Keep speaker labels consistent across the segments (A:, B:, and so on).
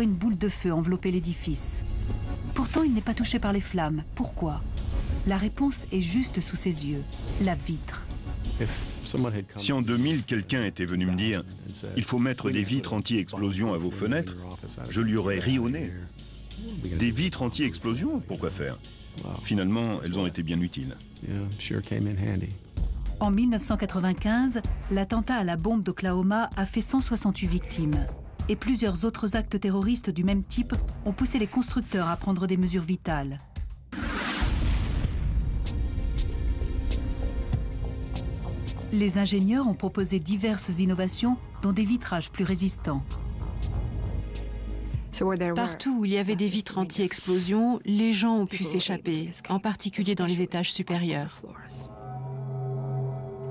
A: Une boule de feu enveloppait l'édifice. Pourtant, il n'est pas touché par les flammes. Pourquoi? La réponse est juste sous ses yeux, la vitre.
B: Si en 2000, quelqu'un était venu me dire « Il faut mettre des vitres anti-explosion à vos fenêtres », je lui aurais ri au nez. Des vitres anti-explosion, pourquoi faire? Finalement, elles ont été bien utiles.
A: En 1995, l'attentat à la bombe d'Oklahoma a fait 168 victimes. Et plusieurs autres actes terroristes du même type ont poussé les constructeurs à prendre des mesures vitales. Les ingénieurs ont proposé diverses innovations, dont des vitrages plus résistants.
C: Partout où il y avait des vitres anti-explosion, les gens ont pu s'échapper, en particulier dans les étages supérieurs.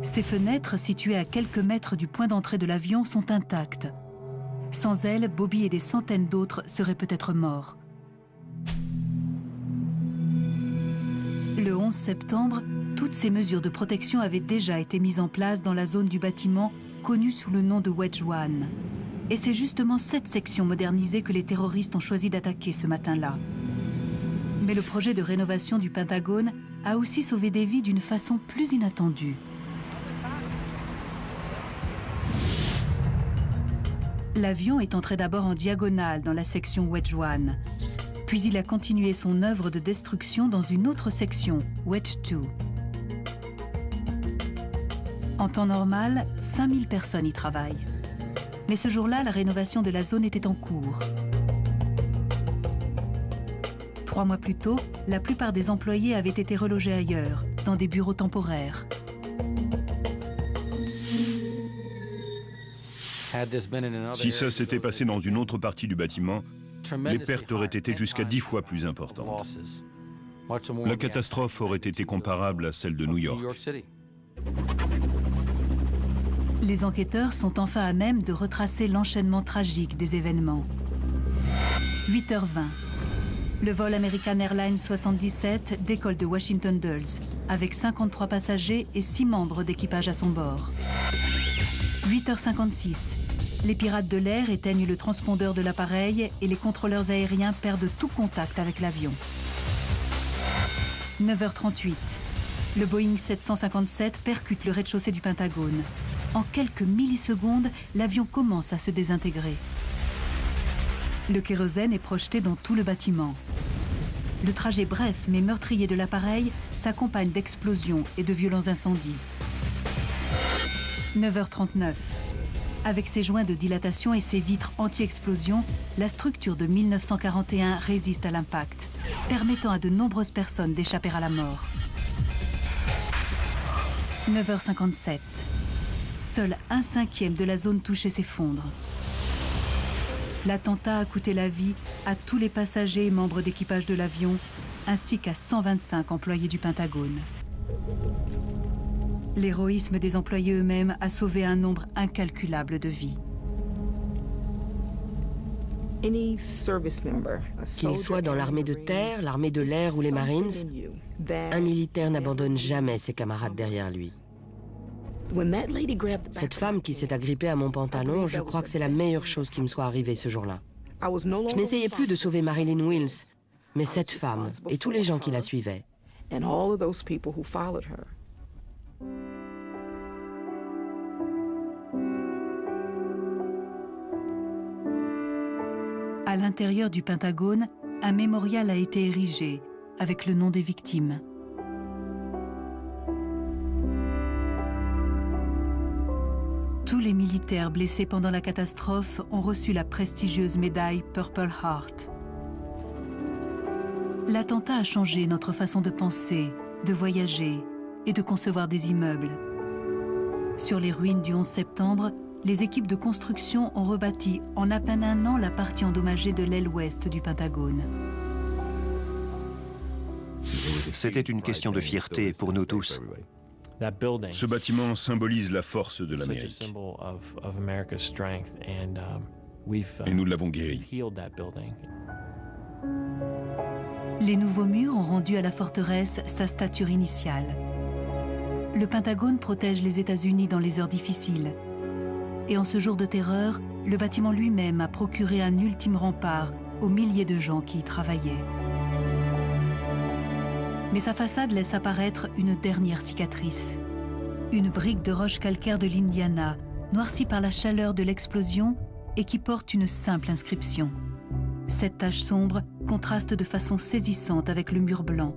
A: Ces fenêtres, situées à quelques mètres du point d'entrée de l'avion, sont intactes. Sans elles, Bobby et des centaines d'autres seraient peut-être morts. Le 11 septembre, toutes ces mesures de protection avaient déjà été mises en place dans la zone du bâtiment connue sous le nom de Wedge One. Et c'est justement cette section modernisée que les terroristes ont choisi d'attaquer ce matin-là. Mais le projet de rénovation du Pentagone a aussi sauvé des vies d'une façon plus inattendue. L'avion est entré d'abord en diagonale dans la section Wedge One. Puis il a continué son œuvre de destruction dans une autre section, Wedge 2. En temps normal, 5000 personnes y travaillent. Mais ce jour-là, la rénovation de la zone était en cours. 3 mois plus tôt, la plupart des employés avaient été relogés ailleurs, dans des bureaux temporaires.
B: Si ça s'était passé dans une autre partie du bâtiment, les pertes auraient été jusqu'à 10 fois plus importantes. La catastrophe aurait été comparable à celle de New York.
A: Les enquêteurs sont enfin à même de retracer l'enchaînement tragique des événements. 8h20. Le vol American Airlines 77 décolle de Washington Dulles, avec 53 passagers et 6 membres d'équipage à son bord. 8h56. Les pirates de l'air éteignent le transpondeur de l'appareil et les contrôleurs aériens perdent tout contact avec l'avion. 9h38. Le Boeing 757 percute le rez-de-chaussée du Pentagone. En quelques millisecondes, l'avion commence à se désintégrer. Le kérosène est projeté dans tout le bâtiment. Le trajet bref mais meurtrier de l'appareil s'accompagne d'explosions et de violents incendies. 9h39. Avec ses joints de dilatation et ses vitres anti-explosion, la structure de 1941 résiste à l'impact, permettant à de nombreuses personnes d'échapper à la mort. 9h57. Seul 1/5 de la zone touchée s'effondre. L'attentat a coûté la vie à tous les passagers et membres d'équipage de l'avion, ainsi qu'à 125 employés du Pentagone. L'héroïsme des employés eux-mêmes a sauvé un nombre incalculable de vies.
D: Qu'il soit dans l'armée de terre, l'armée de l'air ou les Marines, un militaire n'abandonne jamais ses camarades derrière lui. Cette femme qui s'est agrippée à mon pantalon, je crois que c'est la meilleure chose qui me soit arrivée ce jour-là. Je n'essayais plus de sauver Marilyn Wills, mais cette femme et tous les gens qui la suivaient.
A: À l'intérieur du Pentagone, un mémorial a été érigé avec le nom des victimes. Tous les militaires blessés pendant la catastrophe ont reçu la prestigieuse médaille Purple Heart. L'attentat a changé notre façon de penser, de voyager et de concevoir des immeubles. Sur les ruines du 11 septembre, les équipes de construction ont rebâti en à peine un an la partie endommagée de l'aile ouest du Pentagone.
E: C'était une question de fierté pour nous tous.
B: Ce bâtiment symbolise la force de l'Amérique. Et nous l'avons guéri.
A: Les nouveaux murs ont rendu à la forteresse sa stature initiale. Le Pentagone protège les États-Unis dans les heures difficiles. Et en ce jour de terreur, le bâtiment lui-même a procuré un ultime rempart aux milliers de gens qui y travaillaient. Mais sa façade laisse apparaître une dernière cicatrice. Une brique de roche calcaire de l'Indiana, noircie par la chaleur de l'explosion et qui porte une simple inscription. Cette tache sombre contraste de façon saisissante avec le mur blanc,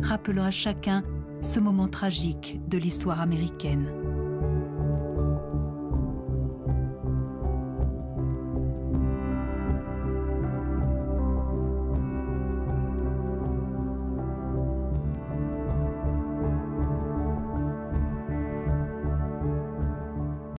A: rappelant à chacun ce moment tragique de l'histoire américaine.